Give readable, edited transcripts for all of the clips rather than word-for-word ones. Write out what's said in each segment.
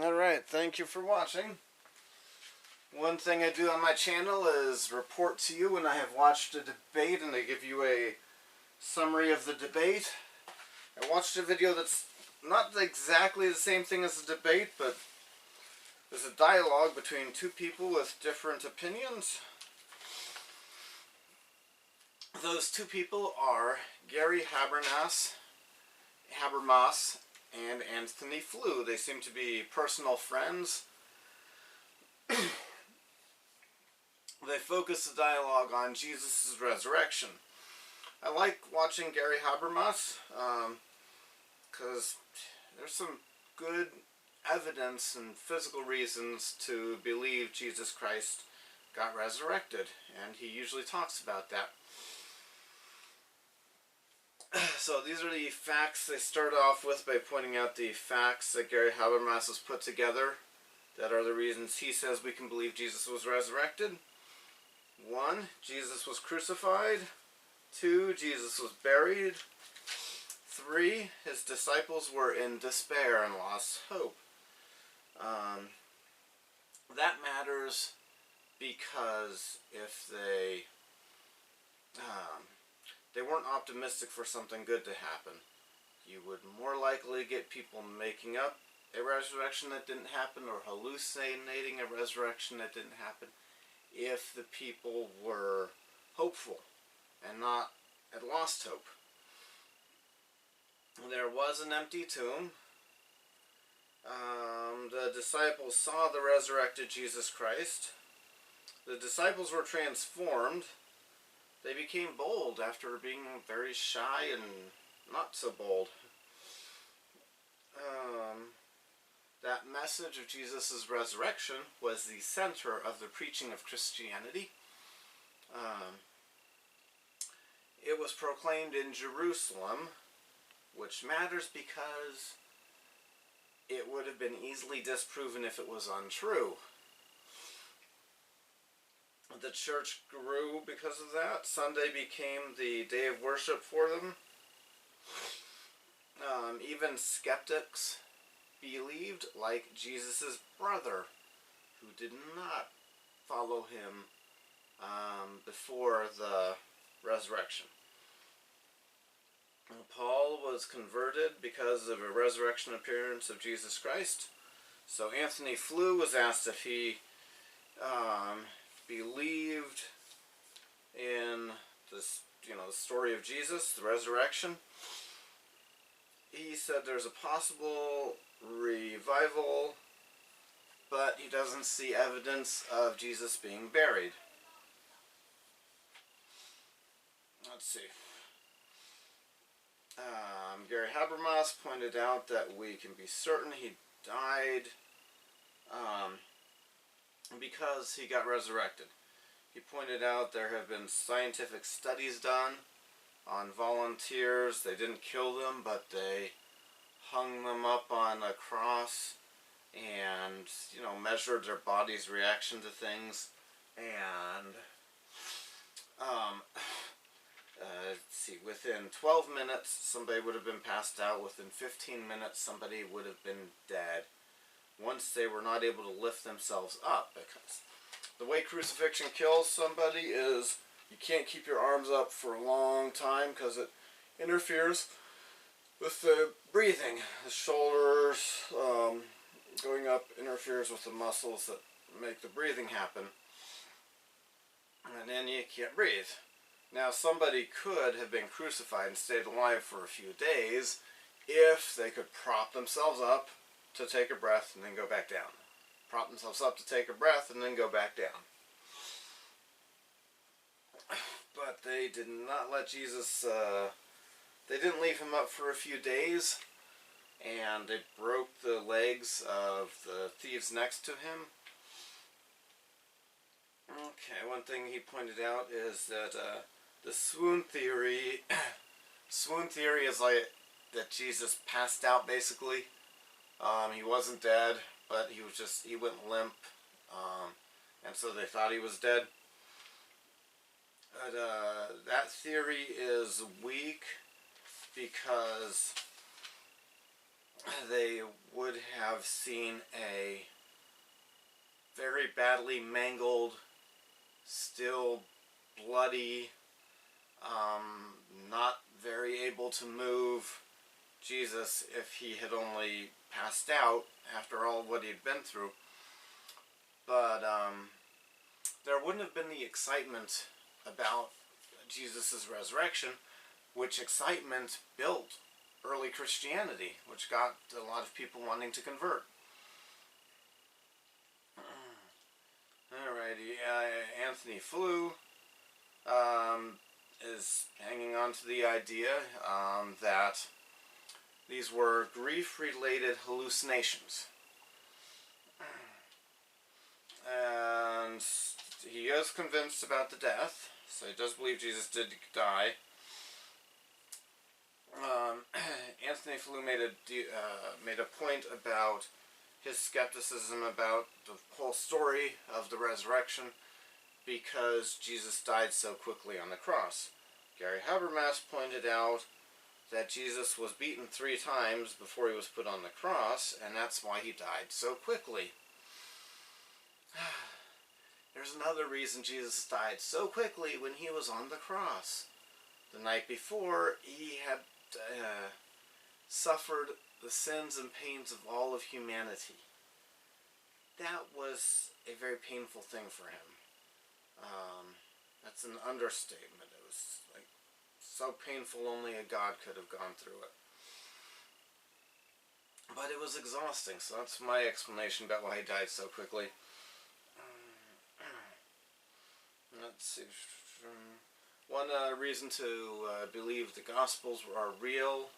Alright, thank you for watching. One thing I do on my channel is report to you when I have watched a debate, and I give you a summary of the debate. I watched a video that's not exactly the same thing as a debate, but there's a dialogue between two people with different opinions. Those two people are Gary Habermas and Anthony Flew. They seem to be personal friends. They focus the dialogue on Jesus' resurrection. I like watching Gary Habermas because there's some good evidence and physical reasons to believe Jesus Christ got resurrected, and he usually talks about that. So these are the facts. They start off with by pointing out the facts that Gary Habermas has put together that are the reasons he says we can believe Jesus was resurrected. 1. Jesus was crucified. 2. Jesus was buried. 3. His disciples were in despair and lost hope. That matters because if they weren't optimistic for something good to happen, you would more likely get people making up a resurrection that didn't happen or hallucinating a resurrection that didn't happen if the people were hopeful and not had lost hope. There was an empty tomb. The disciples saw the resurrected Jesus Christ. The disciples were transformed. They became bold after being very shy and not so bold. That message of Jesus' resurrection was the center of the preaching of Christianity. It was proclaimed in Jerusalem, which matters because it would have been easily disproven if it was untrue. The church grew because of that. Sunday became the day of worship for them. Even skeptics believed, like Jesus' brother, who did not follow him before the resurrection. Paul was converted because of a resurrection appearance of Jesus Christ. So Anthony Flew was asked if he believed in this, the story of Jesus, the resurrection. He said there's a possible revival, but he doesn't see evidence of Jesus being buried. Let's see. Gary Habermas pointed out that we can be certain he died because he got resurrected. He pointed out there have been scientific studies done on volunteers. They didn't kill them, but they hung them up on a cross and, measured their body's reaction to things. And, let's see, within 12 minutes, somebody would have been passed out. Within 15 minutes, somebody would have been dead once they were not able to lift themselves up. Because the way crucifixion kills somebody is you can't keep your arms up for a long time because it interferes with the breathing. The shoulders going up interferes with the muscles that make the breathing happen. And then you can't breathe. Now, somebody could have been crucified and stayed alive for a few days if they could prop themselves up to take a breath and then go back down. Prop themselves up to take a breath and then go back down. But they did not let Jesus, they didn't leave him up for a few days, and they broke the legs of the thieves next to him. Okay, one thing he pointed out is that the swoon theory is like that Jesus passed out basically. He wasn't dead, but he went limp, and so they thought he was dead. But that theory is weak because they would have seen a very badly mangled, still bloody, not very able to move Jesus if he had only passed out after all what he'd been through. But there wouldn't have been the excitement about Jesus' resurrection, which excitement built early Christianity, which got a lot of people wanting to convert. Alrighty, Anthony Flew is hanging on to the idea that these were grief-related hallucinations. And he is convinced about the death, so he does believe Jesus did die. Anthony Flew made a point about his skepticism about the whole story of the resurrection because Jesus died so quickly on the cross. Gary Habermas pointed out that Jesus was beaten 3 times before he was put on the cross, and that's why he died so quickly. There's another reason Jesus died so quickly when he was on the cross. The night before, he had suffered the sins and pains of all of humanity. That was a very painful thing for him. That's an understatement. It was like so painful only a God could have gone through it. But it was exhausting, so that's my explanation about why he died so quickly. Let's see. One reason to believe the Gospels are real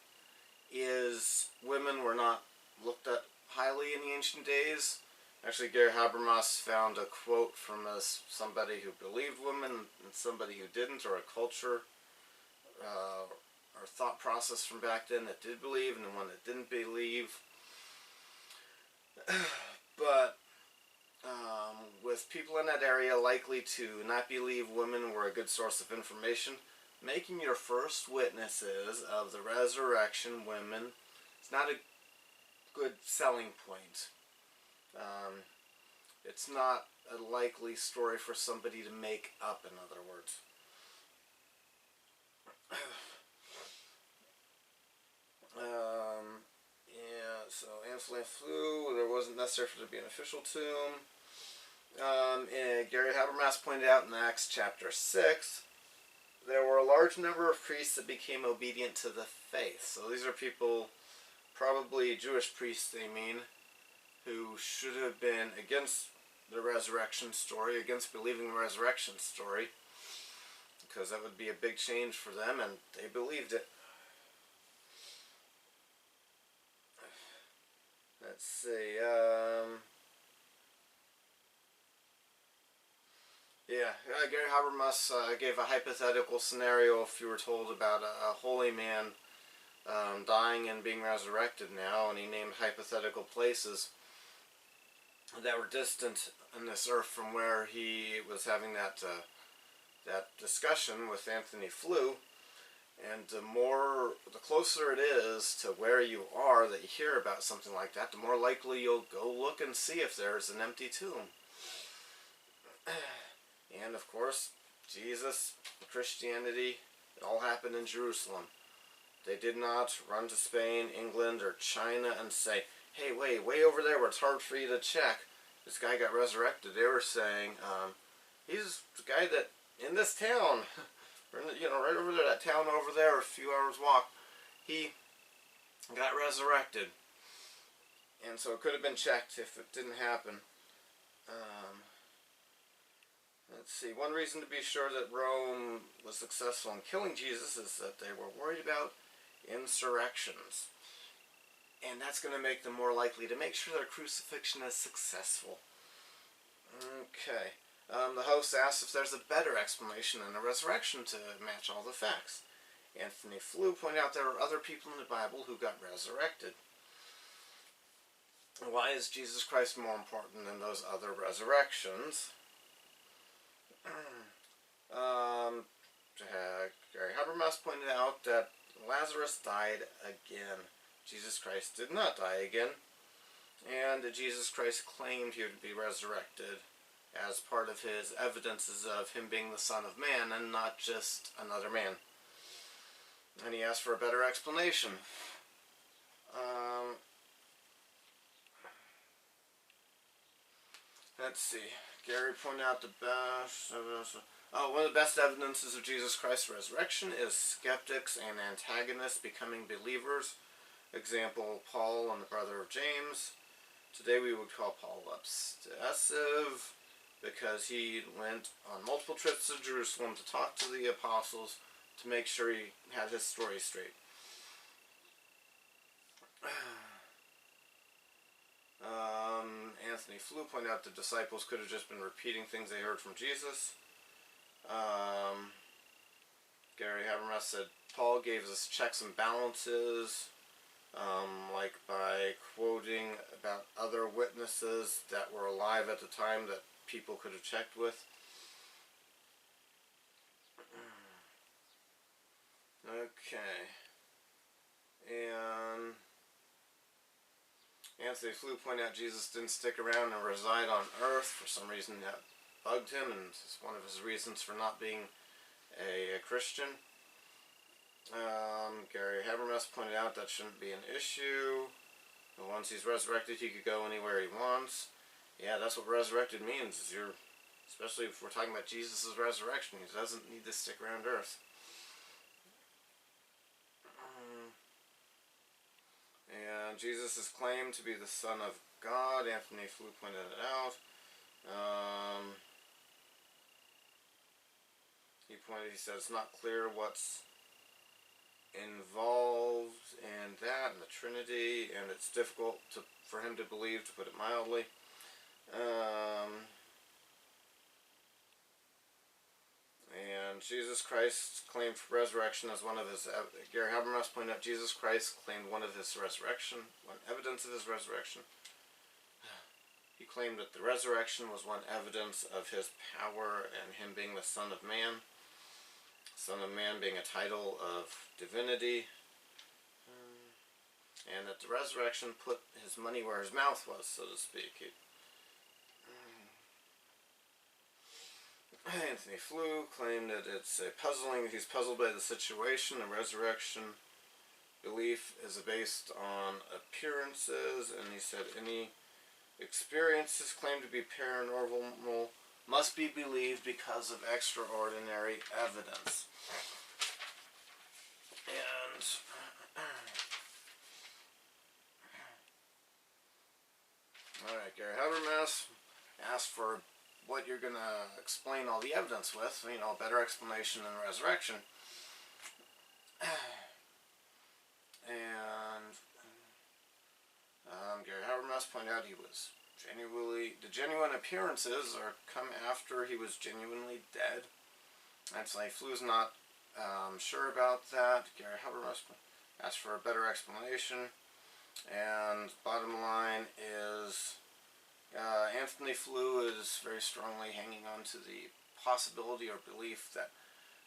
is women were not looked at highly in the ancient days. Actually, Gary Habermas found a quote from somebody who believed women and somebody who didn't, or a culture or thought process from back then that did believe and the one that didn't believe. But with people in that area likely to not believe women were a good source of information, making your first witnesses of the resurrection women is not a good selling point. It's not a likely story for somebody to make up, in other words. Yeah, so Anthony Flew, there wasn't necessary for there to be an official tomb. And Gary Habermas pointed out in Acts chapter 6, there were a large number of priests that became obedient to the faith. So these are people, probably Jewish priests they mean, who should have been against the resurrection story, against believing the resurrection story, because that would be a big change for them, and they believed it. Let's see, Gary Habermas gave a hypothetical scenario if you were told about a holy man dying and being resurrected now, and he named hypothetical places that were distant in this earth from where he was having that discussion with Anthony Flew. And the closer it is to where you are that you hear about something like that, the more likely you'll go look and see if there's an empty tomb. And of course, Jesus, Christianity, it all happened in Jerusalem. They did not run to Spain, England, or China and say, hey, way over there where it's hard for you to check, this guy got resurrected. They were saying, he's the guy that, in this town, right over there, that town over there, a few hours walk, he got resurrected. And so it could have been checked if it didn't happen. Let's see, one reason to be sure that Rome was successful in killing Jesus is that they were worried about insurrections. And that's going to make them more likely to make sure their crucifixion is successful. Okay. The host asks if there's a better explanation than a resurrection to match all the facts. Anthony Flew pointed out there are other people in the Bible who got resurrected. Why is Jesus Christ more important than those other resurrections? Gary Habermas pointed out that Lazarus died again. Jesus Christ did not die again, and Jesus Christ claimed he would be resurrected as part of his evidences of him being the Son of Man and not just another man. And he asked for a better explanation. Let's see. Gary pointed out the best. One of the best evidences of Jesus Christ's resurrection is skeptics and antagonists becoming believers. Example, Paul and the brother of James. Today we would call Paul obsessive because he went on multiple trips to Jerusalem to talk to the apostles to make sure he had his story straight. Anthony Flew pointed out the disciples could have just been repeating things they heard from Jesus. Gary Habermas said Paul gave us checks and balances, like by quoting about other witnesses that were alive at the time that people could have checked with. Okay. And Anthony Flew pointed out Jesus didn't stick around and reside on earth. For some reason that bugged him, and it's one of his reasons for not being a Christian. Gary Habermas pointed out that shouldn't be an issue. But once he's resurrected, he could go anywhere he wants. Yeah, that's what resurrected means. Is especially if we're talking about Jesus' resurrection, he doesn't need to stick around earth. And Jesus is claimed to be the Son of God. Anthony Flew pointed it out. He said it's not clear what's involved in that, in the Trinity, and it's difficult for him to believe, to put it mildly. And Jesus Christ claimed resurrection as one of his... Gary Habermas pointed out Jesus Christ claimed one evidence of his resurrection. He claimed that the resurrection was one evidence of his power and him being the Son of Man. Son of Man being a title of divinity. And that the resurrection put his money where his mouth was, so to speak. Anthony Flew claimed that he's puzzled by the situation. The resurrection belief is based on appearances, and he said any experiences claimed to be paranormal must be believed because of extraordinary evidence. And alright, Gary Habermas asked for what you're going to explain all the evidence with, a better explanation than resurrection. And Gary Habermas pointed out the genuine appearances come after he was genuinely dead. Anthony Flew is not sure about that. Gary Habermas asked for a better explanation. And bottom line is Anthony Flew is very strongly hanging on to the possibility or belief that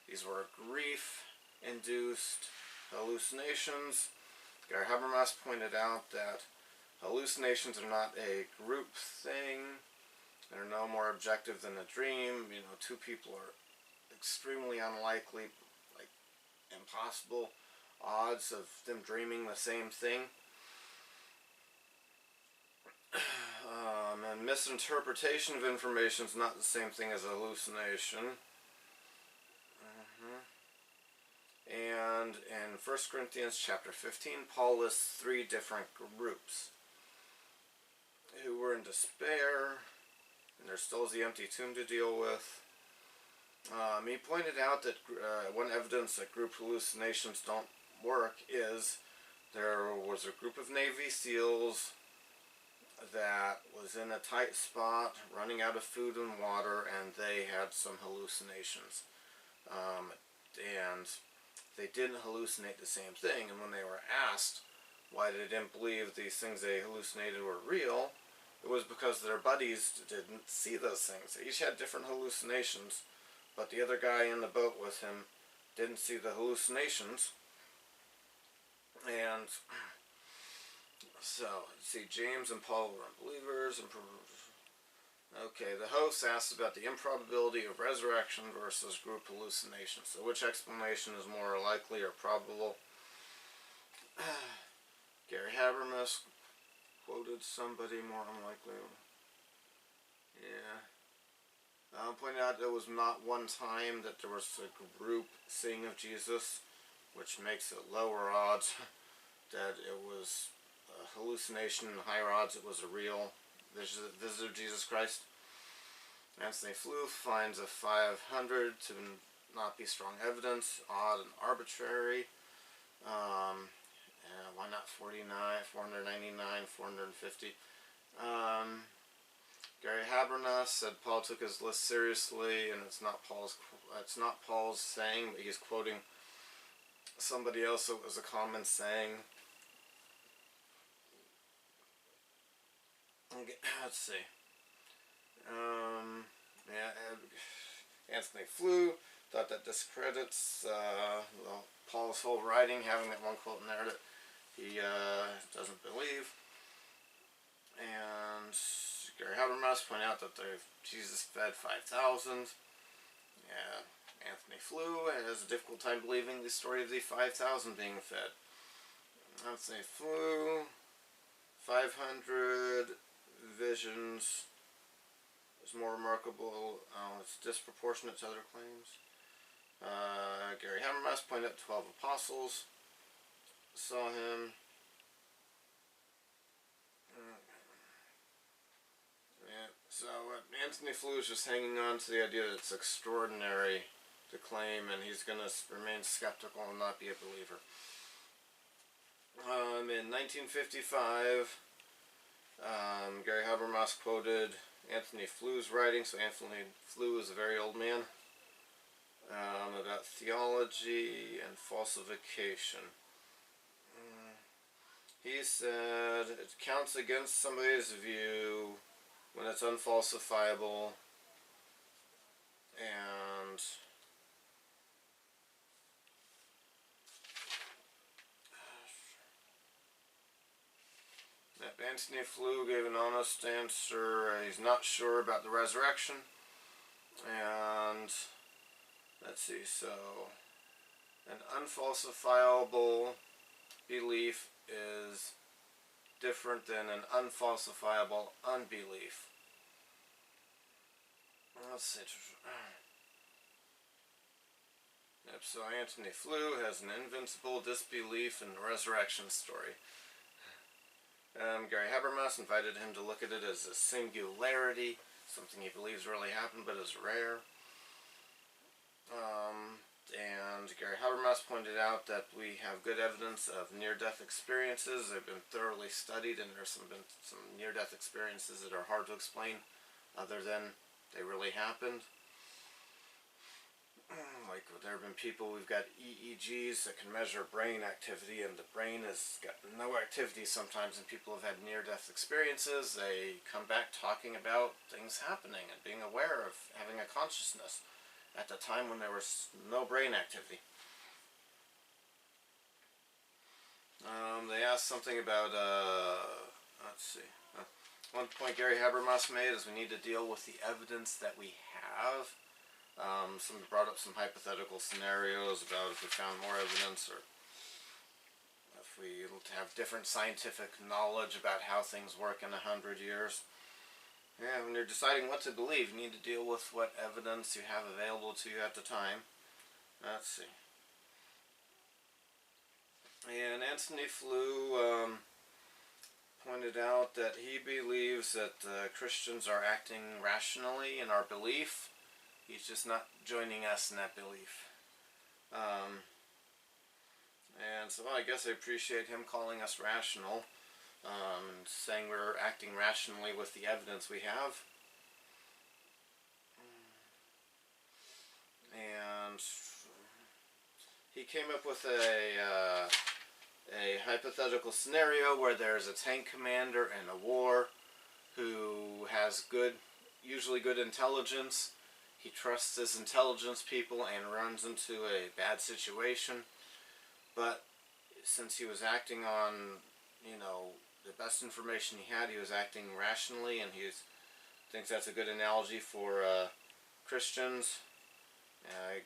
these were grief-induced hallucinations. Gary Habermas pointed out that hallucinations are not a group thing. They're no more objective than a dream. Two people are extremely unlikely, like impossible odds of them dreaming the same thing. And misinterpretation of information is not the same thing as a hallucination. And in 1 Corinthians chapter 15, Paul lists 3 different groups who were in despair, and there still is the empty tomb to deal with. He pointed out that one evidence that group hallucinations don't work is there was a group of Navy SEALs that was in a tight spot, running out of food and water, and they had some hallucinations. And they didn't hallucinate the same thing, and when they were asked why they didn't believe these things they hallucinated were real, it was because their buddies didn't see those things. They each had different hallucinations, but the other guy in the boat with him didn't see the hallucinations. And So, let's see, James and Paul were unbelievers. Okay, the host asked about the improbability of resurrection versus group hallucination. So, which explanation is more likely or probable? Gary Habermas quoted somebody more unlikely. Yeah. Pointed out there was not one time that there was a group seeing of Jesus, which makes it lower odds that it was a hallucination and higher odds it was a real visit of Jesus Christ. Anthony Flew finds a 500 to not be strong evidence, odd and arbitrary. Why not 49, 499, 450? Gary Habermas said Paul took his list seriously, and it's not Paul's saying, but he's quoting somebody else. So it was a common saying. Okay, let's see. Anthony Flew thought that discredits Paul's whole writing, having that one quote in there that he doesn't believe. And Gary Habermas pointed out that Jesus fed 5,000. Yeah, Anthony Flew has a difficult time believing the story of the 5,000 being fed. Anthony Flew, 500 visions is more remarkable. It's disproportionate to other claims. Gary Habermas pointed out 12 apostles saw him. So Anthony Flew is just hanging on to the idea that it's extraordinary to claim, and he's going to remain skeptical and not be a believer. In 1955, Gary Habermas quoted Anthony Flew's writing. So Anthony Flew is a very old man, about theology and falsification. He said it counts against somebody's view when it's unfalsifiable, and Anthony Flew gave an honest answer. He's not sure about the resurrection, and let's see, so an unfalsifiable belief is different than an unfalsifiable unbelief. Let's see. Yep, so Anthony Flew has an invincible disbelief in the resurrection story. Gary Habermas invited him to look at it as a singularity, something he believes really happened but is rare. And Gary Habermas pointed out that we have good evidence of near-death experiences. They've been thoroughly studied, and there's been some near-death experiences that are hard to explain other than they really happened. Like there have been people, we've got EEGs that can measure brain activity, and the brain has got no activity sometimes, and people have had near-death experiences. They come back talking about things happening and being aware of having a consciousness at the time when there was no brain activity. They asked something about, let's see, one point Gary Habermas made is we need to deal with the evidence that we have. Somebody brought up some hypothetical scenarios about if we found more evidence, or if we have different scientific knowledge about how things work in 100 years. Yeah, when you're deciding what to believe, you need to deal with what evidence you have available to you at the time. Let's see. And Anthony Flew pointed out that he believes that Christians are acting rationally in our belief. He's just not joining us in that belief. And so I guess I appreciate him calling us rational. And saying we're acting rationally with the evidence we have. And he came up with a hypothetical scenario where there's a tank commander in a war who has usually good intelligence. He trusts his intelligence people and runs into a bad situation. But since he was acting on, the best information he had. He was acting rationally, and he thinks that's a good analogy for Christians.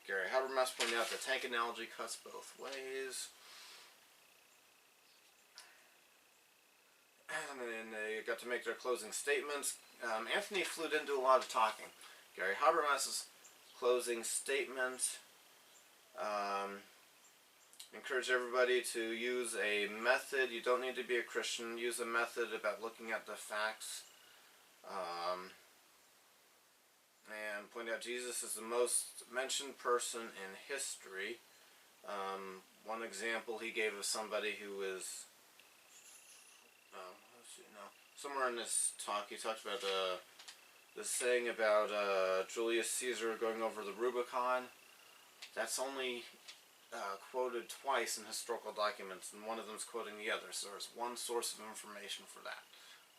Gary Habermas pointed out the tank analogy cuts both ways. And then they got to make their closing statements. Anthony Flew didn't do a lot of talking. Gary Habermas's closing statement encouraged everybody to use a method. You don't need to be a Christian. Use a method about looking at the facts. And pointed out Jesus is the most mentioned person in history. One example he gave of somebody who is somewhere in this talk he talked about this saying about Julius Caesar going over the Rubicon. That's only quoted twice in historical documents, and one of them is quoting the other. So there's one source of information for that,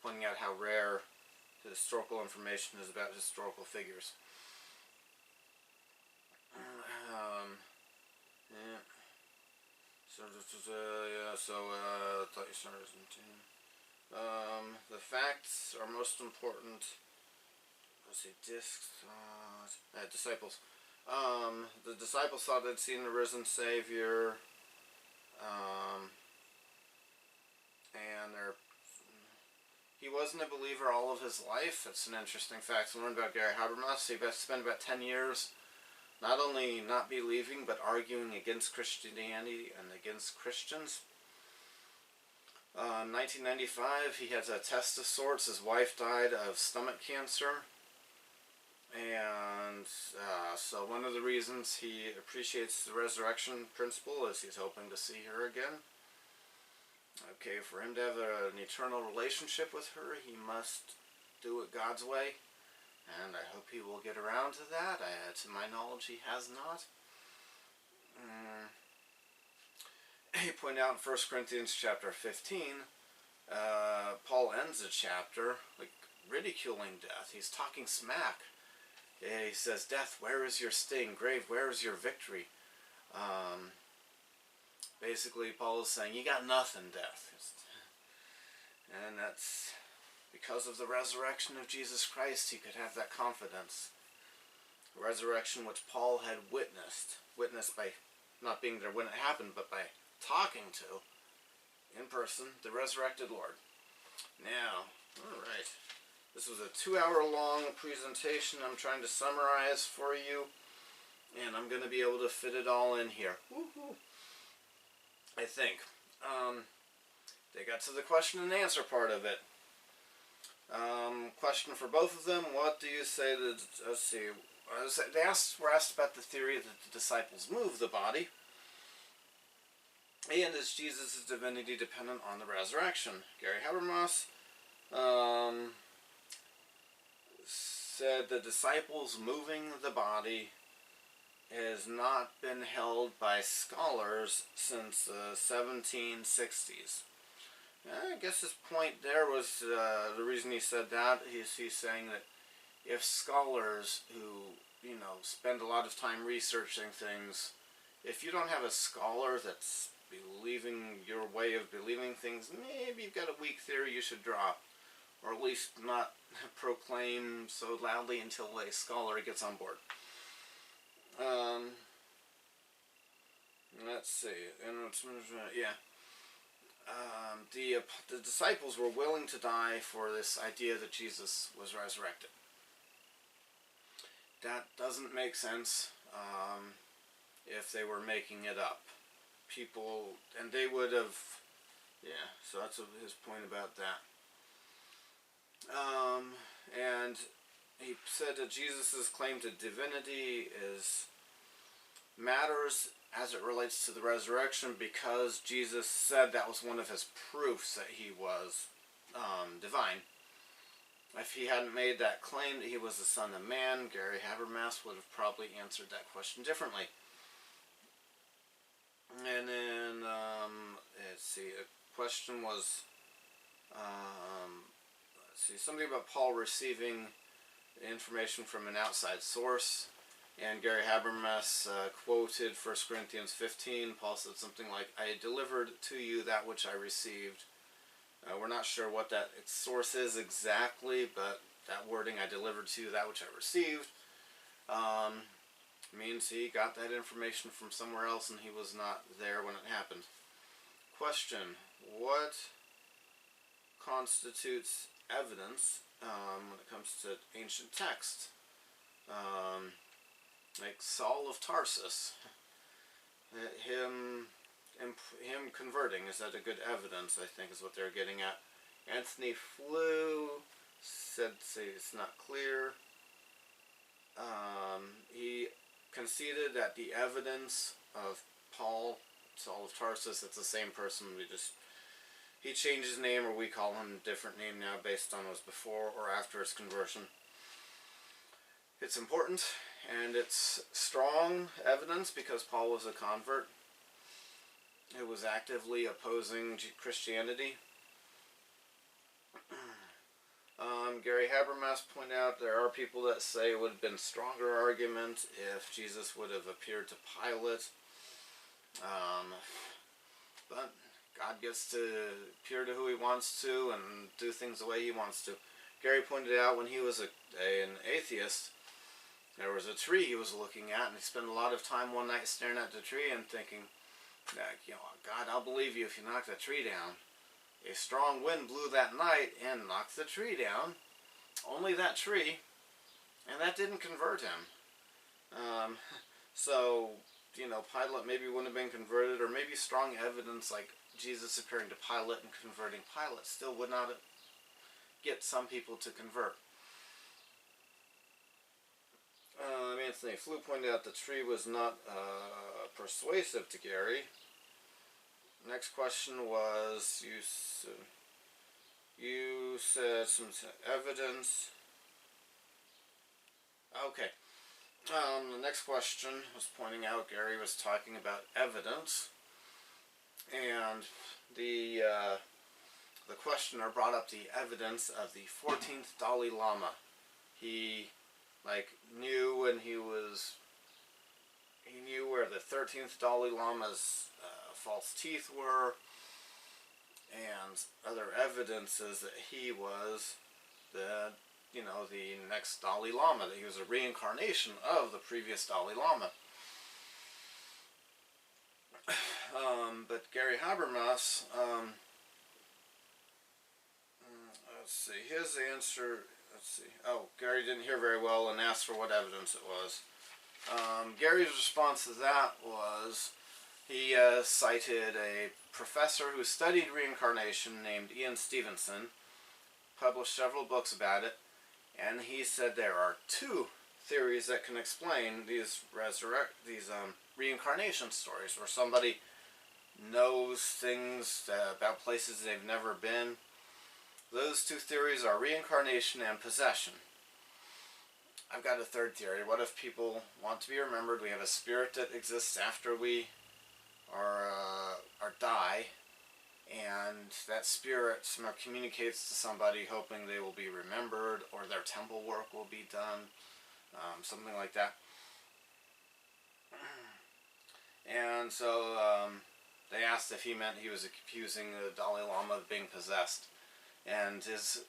pointing out how rare the historical information is about historical figures. Yeah. So I thought you started in June. The facts are most important. Let's see, disciples. The disciples thought they'd seen the risen Savior, and he wasn't a believer all of his life. That's an interesting fact to learn about Gary Habermas. He spent about 10 years not only not believing, but arguing against Christianity and against Christians. In 1995, he had a test of sorts. His wife died of stomach cancer. And so one of the reasons he appreciates the resurrection principle is he's hoping to see her again. Okay, for him to have an eternal relationship with her, he must do it God's way. And I hope he will get around to that. To my knowledge, he has not. He pointed out in 1 Corinthians chapter 15, Paul ends the chapter like ridiculing death. He's talking smack. He says, "Death, where is your sting? Grave, where is your victory?" Basically, Paul is saying, you got nothing, death. And that's because of the resurrection of Jesus Christ, he could have that confidence. The resurrection which Paul had witnessed by not being there when it happened, but by talking to, in person, the resurrected Lord. Now, alright. This was a 2-hour-long presentation I'm trying to summarize for you, and I'm going to be able to fit it all in here. Woo-hoo. I think. They got to the question and answer part of it. Question for both of them. What do you say that, let's see, were asked about the theory that the disciples move the body, and is Jesus' divinity dependent on the resurrection? Gary Habermas said the disciples moving the body has not been held by scholars since the 1760s. I guess his point there was, the reason he said that, he's saying that if scholars who, spend a lot of time researching things, if you don't have a scholar that's believing your way of believing things, maybe you've got a weak theory you should drop, or at least not proclaim so loudly until a scholar gets on board. Let's see, the disciples were willing to die for this idea that Jesus was resurrected. That doesn't make sense if they were making it up. And they would have, so that's his point about that. And he said that Jesus' claim to divinity matters as it relates to the resurrection because Jesus said that was one of his proofs that he was divine. If he hadn't made that claim that he was the Son of Man, Gary Habermas would have probably answered that question differently. And then, let's see, a question was, something about Paul receiving information from an outside source. And Gary Habermas quoted 1 Corinthians 15. Paul said something like, I delivered to you that which I received We're not sure what that source is exactly, but that wording, I delivered to you that which I received, means he got that information from somewhere else and he was not there when it happened. Question: what constitutes evidence when it comes to ancient texts? Like Saul of Tarsus, him converting, is that a good evidence? I think is what they're getting at. Anthony Flew said it's not clear. He conceded that the evidence of Saul of Tarsus, it's the same person. He changed his name, or we call him a different name now based on it was before or after his conversion. It's important, and it's strong evidence because Paul was a convert. It was actively opposing Christianity. Gary Habermas pointed out there are people that say it would have been a stronger argument if Jesus would have appeared to Pilate. But God gets to appear to who he wants to and do things the way he wants to. Gary pointed out when he was an atheist, there was a tree he was looking at, and he spent a lot of time one night staring at the tree and thinking, God, I'll believe you if you knock the tree down. A strong wind blew that night and knocked the tree down. Only that tree. And that didn't convert him. So, Pilate maybe wouldn't have been converted, or maybe strong evidence like Jesus appearing to Pilate and converting Pilate still would not get some people to convert. Anthony Flew pointed out the tree was not persuasive to Gary. Next question was, you said some evidence. Okay. The next question was pointing out Gary was talking about evidence, and the questioner brought up the evidence of the 14th Dalai Lama. He knew when he knew where the 13th Dalai Lama's false teeth were, and other evidences that he was the next Dalai Lama, that he was a reincarnation of the previous Dalai Lama. But Gary Habermas, his answer, Gary didn't hear very well and asked for what evidence it was. Gary's response to that was, he cited a professor who studied reincarnation named Ian Stevenson, published several books about it, and he said there are two theories that can explain these reincarnation stories, where somebody knows things about places they've never been. Those two theories are reincarnation and possession. I've got a third theory. What if people want to be remembered? We have a spirit that exists after we die, and that spirit somehow communicates to somebody hoping they will be remembered, or their temple work will be done, something like that. And so they asked if he meant he was accusing the Dalai Lama of being possessed, and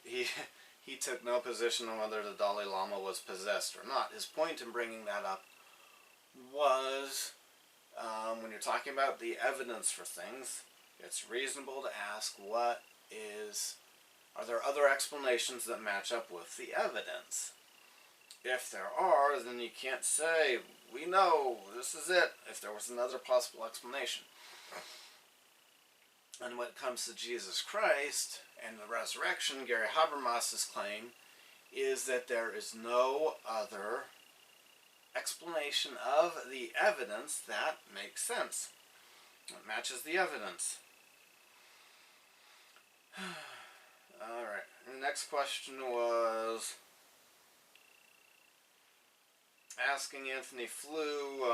he took no position on whether the Dalai Lama was possessed or not. His point in bringing that up was, when you're talking about the evidence for things, it's reasonable to ask, are there other explanations that match up with the evidence? If there are, then you can't say, we know, this is it, if there was another possible explanation. And when it comes to Jesus Christ and the resurrection, Gary Habermas's claim is that there is no other explanation of the evidence that makes sense. It matches the evidence. Alright, the next question was asking Anthony Flew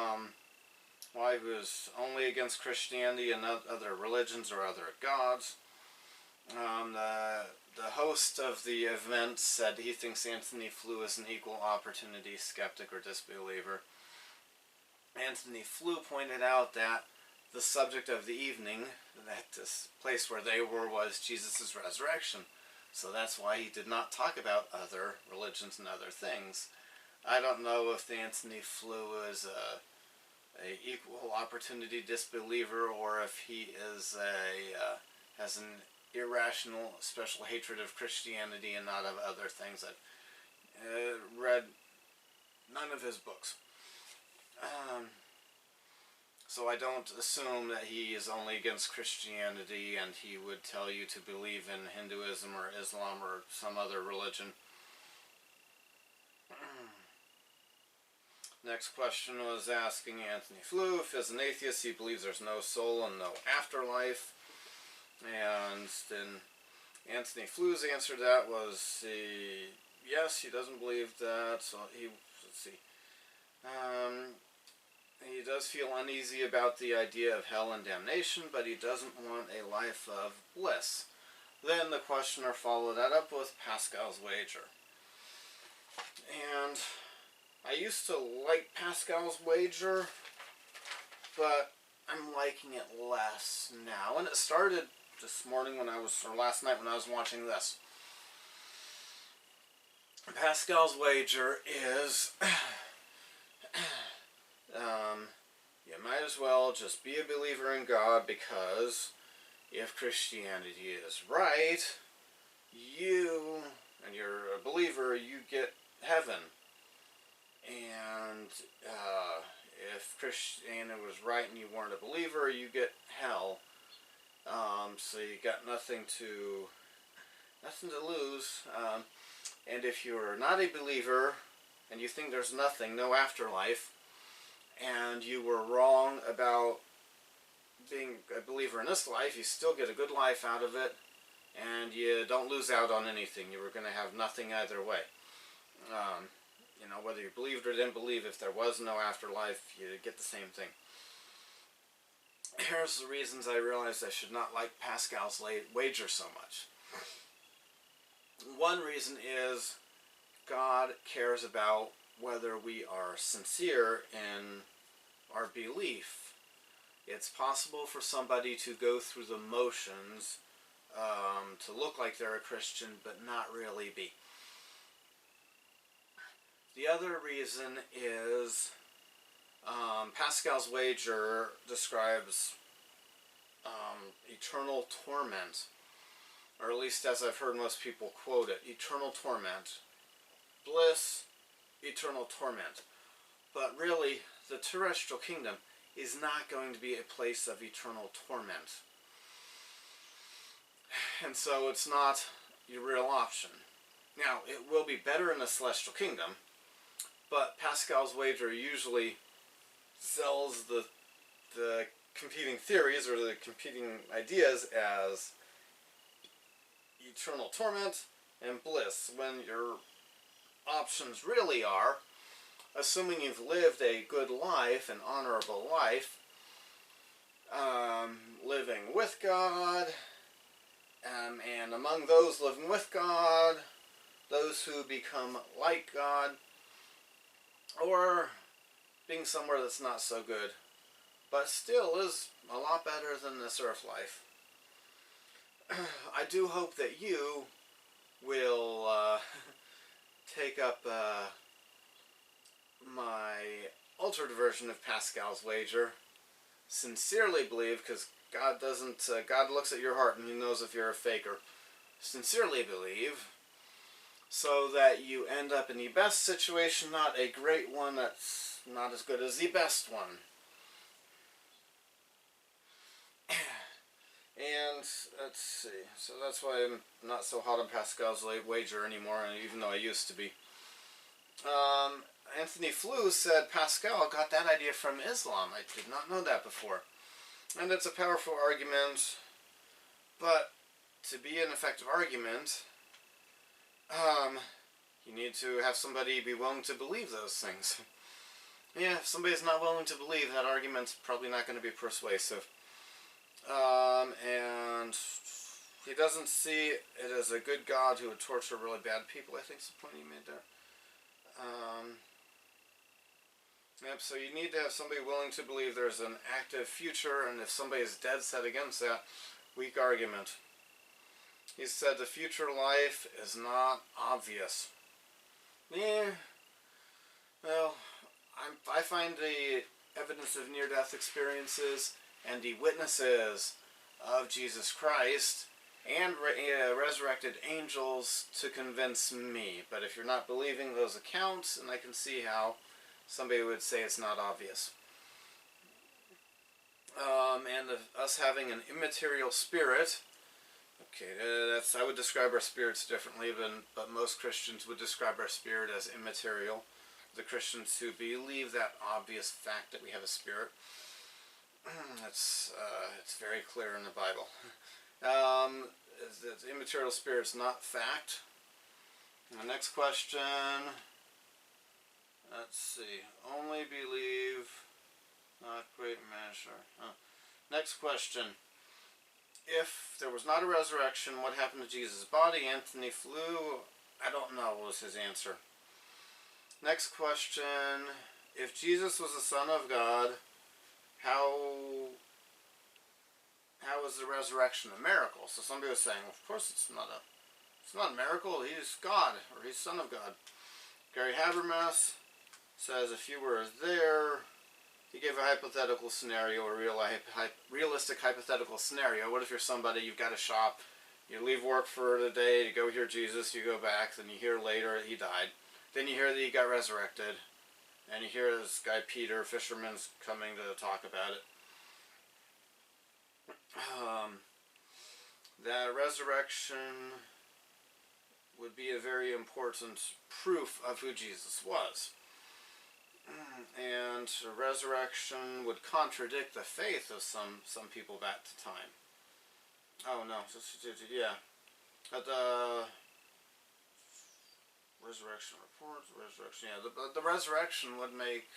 why he was only against Christianity and other religions or other gods. The host of the event said he thinks Anthony Flew is an equal opportunity skeptic or disbeliever. Anthony Flew pointed out that the subject of the evening, that this place where they were, was Jesus' resurrection. So that's why he did not talk about other religions and other things. I don't know if Anthony Flew is a equal opportunity disbeliever, or if he is has an irrational special hatred of Christianity and not of other things. I've read none of his books. So I don't assume that he is only against Christianity and he would tell you to believe in Hinduism or Islam or some other religion. Next question was asking Anthony Flew if, as an atheist, he believes there's no soul and no afterlife. And then Anthony Flew's answer to that was yes, he doesn't believe that. So let's see. He does feel uneasy about the idea of hell and damnation, but he doesn't want a life of bliss. Then the questioner followed that up with Pascal's wager. And I used to like Pascal's wager, but I'm liking it less now. And it started this morning or last night when I was watching this. Pascal's wager is you might as well just be a believer in God, because if Christianity is right, and you're a believer, you get heaven. And if Christianity was right and you weren't a believer, you get hell. So you got nothing to lose. And if you're not a believer and you think there's no afterlife, and you were wrong about being a believer in this life, you still get a good life out of it, and you don't lose out on anything. You were going to have nothing either way. Whether you believed or didn't believe, if there was no afterlife, you get the same thing. Here's the reasons I realized I should not like Pascal's wager so much. One reason is God cares about whether we are sincere in our belief. It's possible for somebody to go through the motions to look like they're a Christian but not really be. The other reason is Pascal's wager describes eternal torment, or at least as I've heard most people quote it, eternal torment. Bliss, eternal torment. But really, the terrestrial kingdom is not going to be a place of eternal torment. And so it's not your real option. Now, it will be better in the celestial kingdom, but Pascal's wager usually sells the competing theories or the competing ideas as eternal torment and bliss, when your options really are, assuming you've lived a good life, an honorable life, living with God, and among those living with God, those who become like God, or being somewhere that's not so good, but still is a lot better than this earth life. I do hope that you will take up my altered version of Pascal's wager. Sincerely believe, because God doesn't. God looks at your heart and He knows if you're a faker. Sincerely believe, so that you end up in the best situation, not a great one that's not as good as the best one. And let's see. So that's why I'm not so hot on Pascal's wager anymore, even though I used to be. Anthony Flew said Pascal got that idea from Islam. I did not know that before. And it's a powerful argument, but to be an effective argument, you need to have somebody be willing to believe those things. Yeah, if somebody's not willing to believe, that argument's probably not going to be persuasive. And he doesn't see it as a good God who would torture really bad people, I think is the point he made there. Yep, so you need to have somebody willing to believe there's an active future, and if somebody is dead set against that, weak argument. He said the future life is not obvious. Yeah, well, I find the evidence of near-death experiences and the witnesses of Jesus Christ and resurrected angels to convince me. But if you're not believing those accounts, and I can see how somebody would say it's not obvious. And us having an immaterial spirit. Okay, I would describe our spirits differently, but most Christians would describe our spirit as immaterial. The Christians who believe that obvious fact that we have a spirit. It's very clear in the Bible. The immaterial spirit's not fact. The next question. Let's see. Only believe, not great measure. Next question. If there was not a resurrection, what happened to Jesus' body? Anthony Flew, I don't know, was his answer. Next question. If Jesus was the Son of God, how was the resurrection a miracle? So somebody was saying, well, of course it's not a miracle. He's God, or he's Son of God. Gary Habermas says if you were there, he gave a hypothetical scenario, a realistic hypothetical scenario. What if you're somebody, you've got a shop, you leave work for the day, you go hear Jesus, you go back, then you hear later he died. Then you hear that he got resurrected, and you hear this guy Peter, fisherman's coming to talk about it. That resurrection would be a very important proof of who Jesus was. And a resurrection would contradict the faith of some people back to time. Oh no, yeah. But resurrection reports, resurrection, yeah. The resurrection would make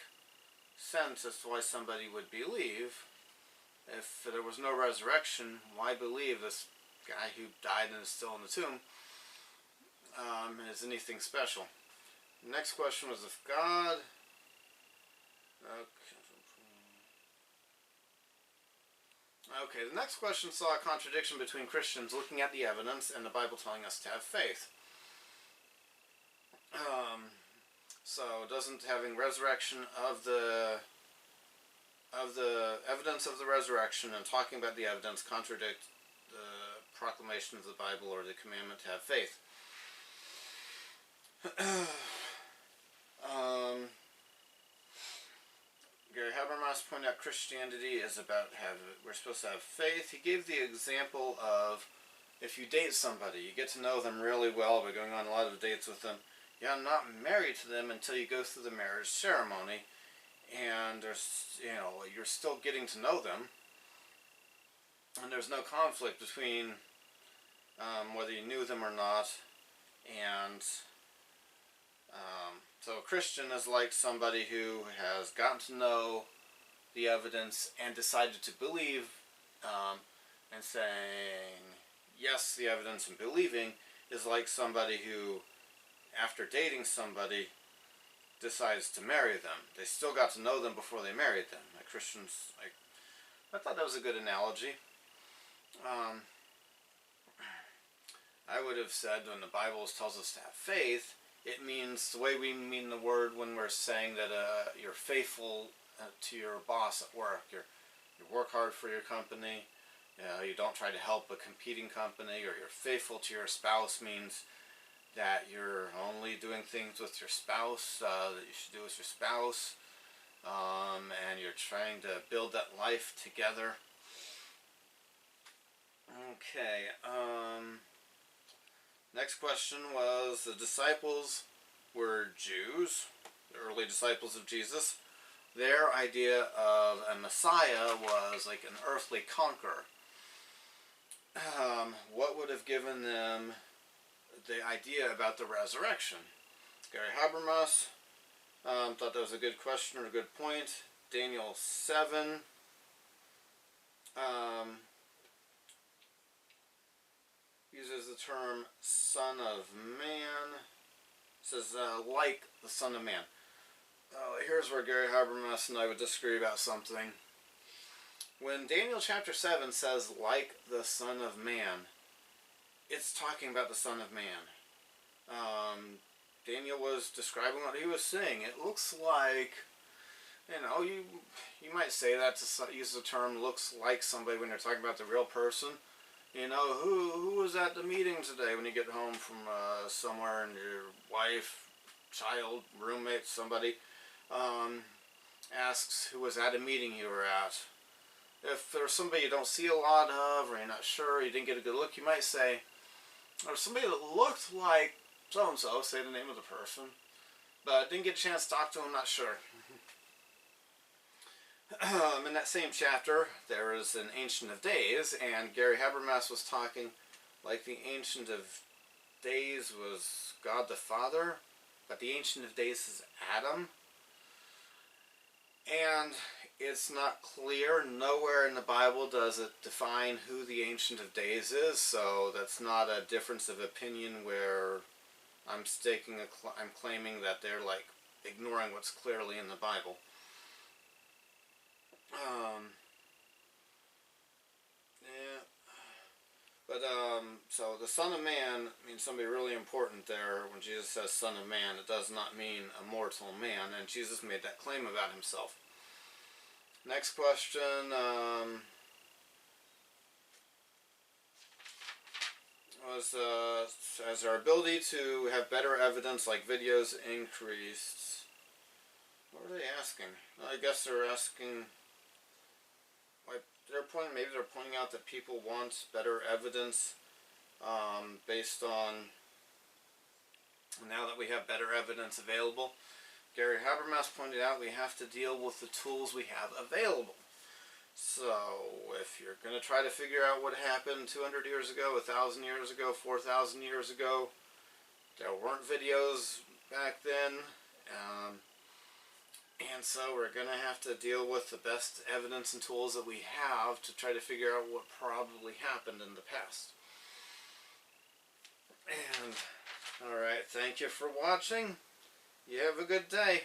sense as to why somebody would believe. If there was no resurrection, why believe this guy who died and is still in the tomb is anything special? The next question was if God... Okay, the next question saw a contradiction between Christians looking at the evidence and the Bible telling us to have faith. So doesn't having resurrection of the evidence of the resurrection and talking about the evidence contradict the proclamation of the Bible or the commandment to have faith? Gary Habermas pointed out Christianity is about we're supposed to have faith. He gave the example of if you date somebody, you get to know them really well by going on a lot of dates with them. You're not married to them until you go through the marriage ceremony, and you're still getting to know them, and there's no conflict between whether you knew them or not, and so a Christian is like somebody who has gotten to know the evidence and decided to believe, and saying yes, the evidence, and believing is like somebody who, after dating somebody, decides to marry them. They still got to know them before they married them. Like Christians, I thought that was a good analogy. I would have said when the Bible tells us to have faith, it means the way we mean the word when we're saying that you're faithful to your boss at work. You work hard for your company. You don't try to help a competing company, or you're faithful to your spouse means that you're only doing things with your spouse that you should do with your spouse, and you're trying to build that life together. Okay, next question was the disciples were Jews, the early disciples of Jesus. Their idea of a Messiah was like an earthly conqueror. What would have given them the idea about the resurrection? Gary Habermas thought that was a good question or a good point. Daniel 7. Uses the term Son of Man. Says like the Son of Man. Here's where Gary Habermas and I would disagree about something. When Daniel chapter 7 says, like the Son of Man, it's talking about the Son of Man. Daniel was describing what he was seeing. It looks like, you might say that to use the term looks like somebody when you're talking about the real person. Who was at the meeting today when you get home from somewhere and your wife, child, roommate, somebody asks who was at a meeting you were at. If there's somebody you don't see a lot of, or you're not sure, you didn't get a good look, you might say, or somebody that looked like so-and-so, say the name of the person, but didn't get a chance to talk to them, not sure. In that same chapter, there is an Ancient of Days, and Gary Habermas was talking like the Ancient of Days was God the Father, but the Ancient of Days is Adam. And it's not clear. Nowhere in the Bible does it define who the Ancient of Days is, so that's not a difference of opinion where I'm claiming that they're like ignoring what's clearly in the Bible. So the Son of Man means somebody really important there. When Jesus says Son of Man, it does not mean a mortal man, and Jesus made that claim about himself. Next question, has our ability to have better evidence like videos increased? What are they asking? I guess they're asking, maybe they're pointing out that people want better evidence based on, now that we have better evidence available. Gary Habermas pointed out we have to deal with the tools we have available. So if you're going to try to figure out what happened 200 years ago, 1,000 years ago, 4,000 years ago, there weren't videos back then. And so we're going to have to deal with the best evidence and tools that we have to try to figure out what probably happened in the past. And, alright, thank you for watching. You have a good day.